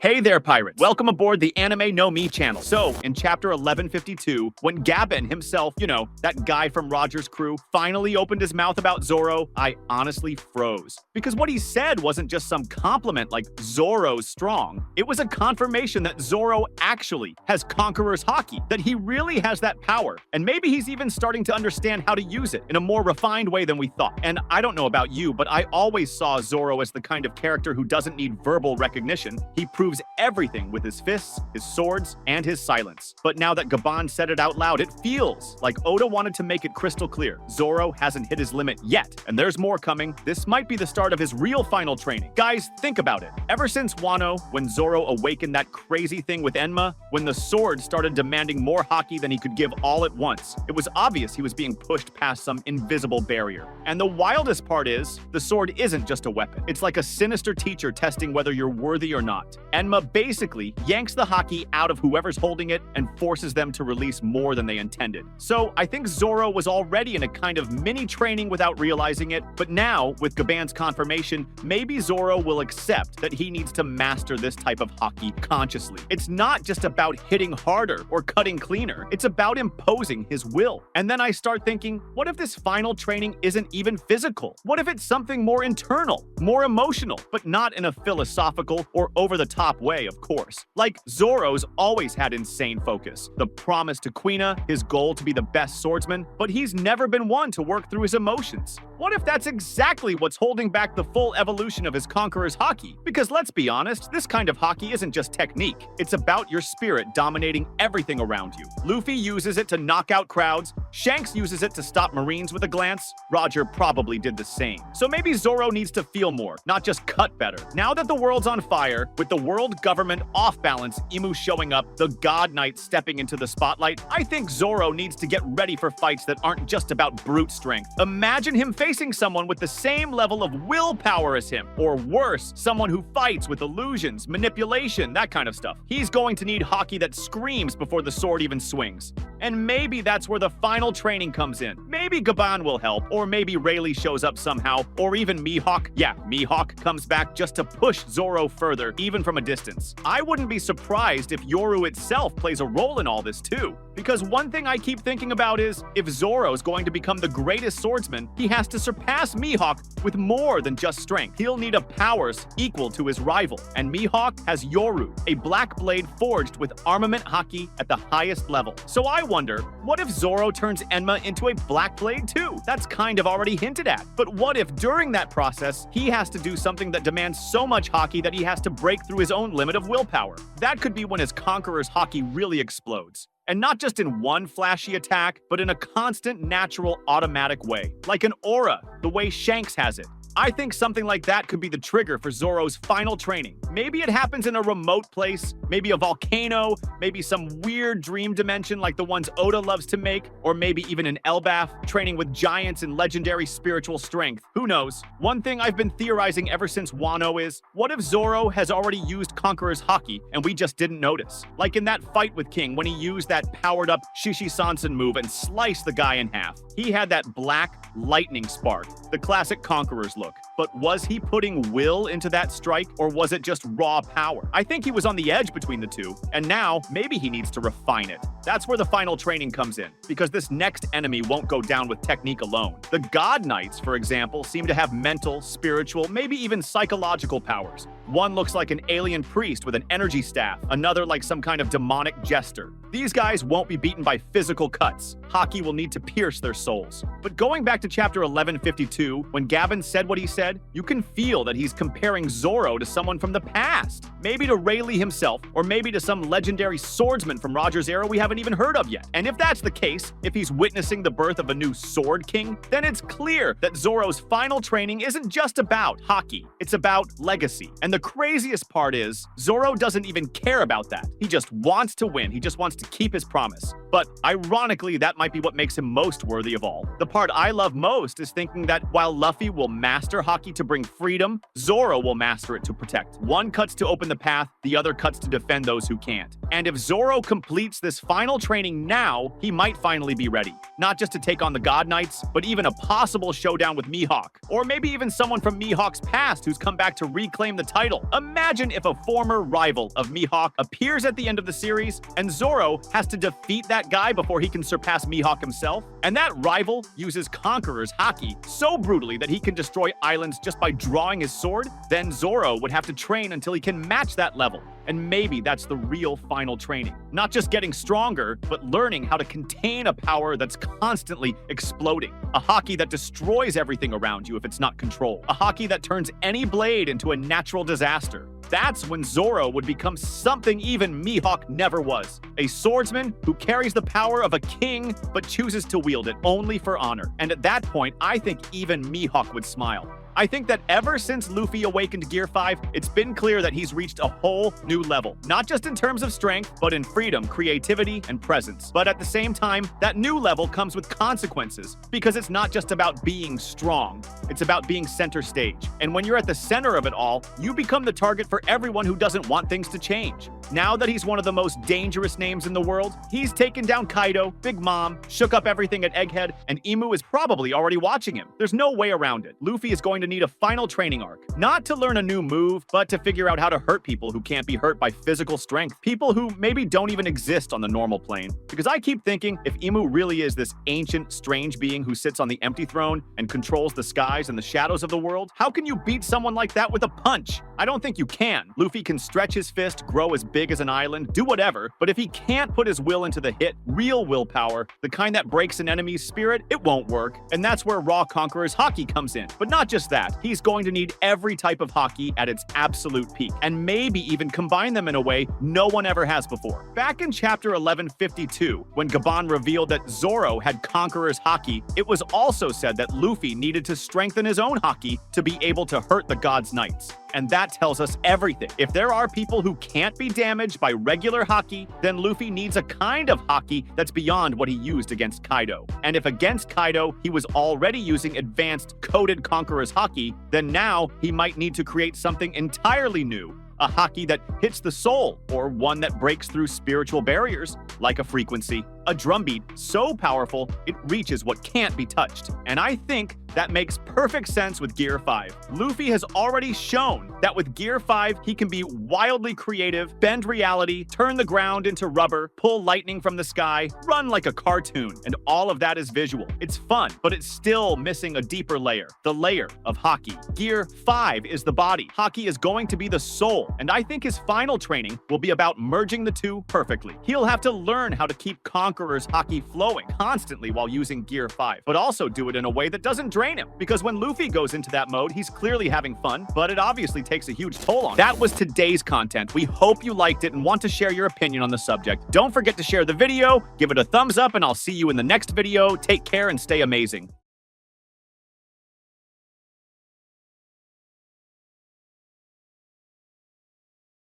Hey there, pirates! Welcome aboard the Anime No Me channel. So, in chapter 1152, when Gaban himself, that guy from Roger's crew, finally opened his mouth about Zoro, I honestly froze. Because what he said wasn't just some compliment like Zoro's strong. It was a confirmation that Zoro actually has Conqueror's Haki, that he really has that power. And maybe he's even starting to understand how to use it in a more refined way than we thought. And I don't know about you, but I always saw Zoro as the kind of character who doesn't need verbal recognition. He proves everything with his fists, his swords, and his silence. But now that Gaban said it out loud, it feels like Oda wanted to make it crystal clear. Zoro hasn't hit his limit yet, and there's more coming. This might be the start of his real final training. Guys, think about it. Ever since Wano, when Zoro awakened that crazy thing with Enma, when the sword started demanding more Haki than he could give all at once, it was obvious he was being pushed past some invisible barrier. And the wildest part is, the sword isn't just a weapon. It's like a sinister teacher testing whether you're worthy or not. Enma basically yanks the Haki out of whoever's holding it and forces them to release more than they intended. So I think Zoro was already in a kind of mini training without realizing it, but now, with Gaban's confirmation, maybe Zoro will accept that he needs to master this type of Haki consciously. It's not just about hitting harder or cutting cleaner, it's about imposing his will. And then I start thinking, what if this final training isn't even physical? What if it's something more internal, more emotional, but not in a philosophical or over-the-top way, of course. Like, Zoro's always had insane focus. The promise to Quina, his goal to be the best swordsman, but he's never been one to work through his emotions. What if that's exactly what's holding back the full evolution of his Conqueror's Haki? Because let's be honest, this kind of Haki isn't just technique. It's about your spirit dominating everything around you. Luffy uses it to knock out crowds, Shanks uses it to stop Marines with a glance, Roger probably did the same. So maybe Zoro needs to feel more, not just cut better. Now that the world's on fire, with the world government off balance, Imu showing up, the God Knight stepping into the spotlight, I think Zoro needs to get ready for fights that aren't just about brute strength. Imagine him facing someone with the same level of willpower as him, or worse, someone who fights with illusions, manipulation, that kind of stuff. He's going to need Haki that screams before the sword even swings. And maybe that's where the final training comes in. Maybe Gaban will help, or maybe Rayleigh shows up somehow, or even Mihawk. Yeah, Mihawk comes back just to push Zoro further, even from a distance. I wouldn't be surprised if Yoru itself plays a role in all this too. Because one thing I keep thinking about is, if Zoro's going to become the greatest swordsman, he has to surpass Mihawk with more than just strength. He'll need a powers equal to his rival. And Mihawk has Yoru, a black blade forged with armament Haki at the highest level. So I wonder, what if Zoro turns Enma into a black blade too? That's kind of already hinted at. But what if during that process, he has to do something that demands so much Haki that he has to break through his own limit of willpower? That could be when his Conqueror's Haki really explodes. And not just in one flashy attack, but in a constant, natural, automatic way. Like an aura, the way Shanks has it. I think something like that could be the trigger for Zoro's final training. Maybe it happens in a remote place, maybe a volcano, maybe some weird dream dimension like the ones Oda loves to make, or maybe even an Elbaf, training with giants in legendary spiritual strength. Who knows? One thing I've been theorizing ever since Wano is, what if Zoro has already used Conqueror's Haki and we just didn't notice? Like in that fight with King when he used that powered-up Shishi-Sansen move and sliced the guy in half. He had that black lightning spark, the classic Conqueror's look. But was he putting will into that strike, or was it just raw power? I think he was on the edge between the two, and now maybe he needs to refine it. That's where the final training comes in, because this next enemy won't go down with technique alone. The God Knights, for example, seem to have mental, spiritual, maybe even psychological powers. One looks like an alien priest with an energy staff, another like some kind of demonic jester. These guys won't be beaten by physical cuts. Haki will need to pierce their souls. But going back to chapter 1152, when Gaban said what he said, you can feel that he's comparing Zoro to someone from the past. Maybe to Rayleigh himself, or maybe to some legendary swordsman from Roger's era we haven't even heard of yet. And if that's the case, if he's witnessing the birth of a new Sword King, then it's clear that Zoro's final training isn't just about Haki, it's about legacy. And the craziest part is, Zoro doesn't even care about that. He just wants to win, he just wants to keep his promise. But ironically, that might be what makes him most worthy of all. The part I love most is thinking that while Luffy will master Haki Haki to bring freedom, Zoro will master it to protect. One cuts to open the path, the other cuts to defend those who can't. And if Zoro completes this final training now, he might finally be ready. Not just to take on the God Knights, but even a possible showdown with Mihawk. Or maybe even someone from Mihawk's past who's come back to reclaim the title. Imagine if a former rival of Mihawk appears at the end of the series, and Zoro has to defeat that guy before he can surpass Mihawk himself. And that rival uses Conqueror's Haki so brutally that he can destroy islands just by drawing his sword. Then Zoro would have to train until he can match that level. And maybe that's the real final training. Not just getting stronger, but learning how to contain a power that's constantly exploding. A Haki that destroys everything around you if it's not controlled. A Haki that turns any blade into a natural disaster. That's when Zoro would become something even Mihawk never was. A swordsman who carries the power of a king, but chooses to wield it only for honor. And at that point, I think even Mihawk would smile. I think that ever since Luffy awakened Gear 5, it's been clear that he's reached a whole new level. Not just in terms of strength, but in freedom, creativity, and presence. But at the same time, that new level comes with consequences, because it's not just about being strong, it's about being center stage. And when you're at the center of it all, you become the target for everyone who doesn't want things to change. Now that he's one of the most dangerous names in the world, he's taken down Kaido, Big Mom, shook up everything at Egghead, and Imu is probably already watching him. There's no way around it. Luffy is going to need a final training arc. Not to learn a new move, but to figure out how to hurt people who can't be hurt by physical strength. People who maybe don't even exist on the normal plane. Because I keep thinking, if Imu really is this ancient, strange being who sits on the empty throne and controls the skies and the shadows of the world, how can you beat someone like that with a punch? I don't think you can. Luffy can stretch his fist, grow as big as an island, do whatever, but if he can't put his will into the hit, real willpower, the kind that breaks an enemy's spirit, it won't work. And that's where Raw Conqueror's Haki comes in. But not just that, he's going to need every type of Haki at its absolute peak, and maybe even combine them in a way no one ever has before. Back in chapter 1152, when Gaban revealed that Zoro had Conqueror's Haki, it was also said that Luffy needed to strengthen his own Haki to be able to hurt the God's Knights. And that tells us everything. If there are people who can't be damaged by regular Haki, then Luffy needs a kind of Haki that's beyond what he used against Kaido. And if against Kaido, he was already using advanced coded Conqueror's Haki, then now he might need to create something entirely new. A Haki that hits the soul, or one that breaks through spiritual barriers, like a frequency. A drumbeat so powerful, it reaches what can't be touched. And I think that makes perfect sense with Gear 5. Luffy has already shown that with Gear 5, he can be wildly creative, bend reality, turn the ground into rubber, pull lightning from the sky, run like a cartoon, and all of that is visual. It's fun, but it's still missing a deeper layer, the layer of Haki. Gear 5 is the body. Haki is going to be the soul, and I think his final training will be about merging the two perfectly. He'll have to learn how to keep Conqueror's Haki flowing constantly while using Gear 5, but also do it in a way that doesn't drain him, because when Luffy goes into that mode, he's clearly having fun, but it obviously takes a huge toll on him. That was today's content. We hope you liked it and want to share your opinion on the subject. Don't forget to share the video, give it a thumbs up, and I'll see you in the next video. Take care and stay amazing.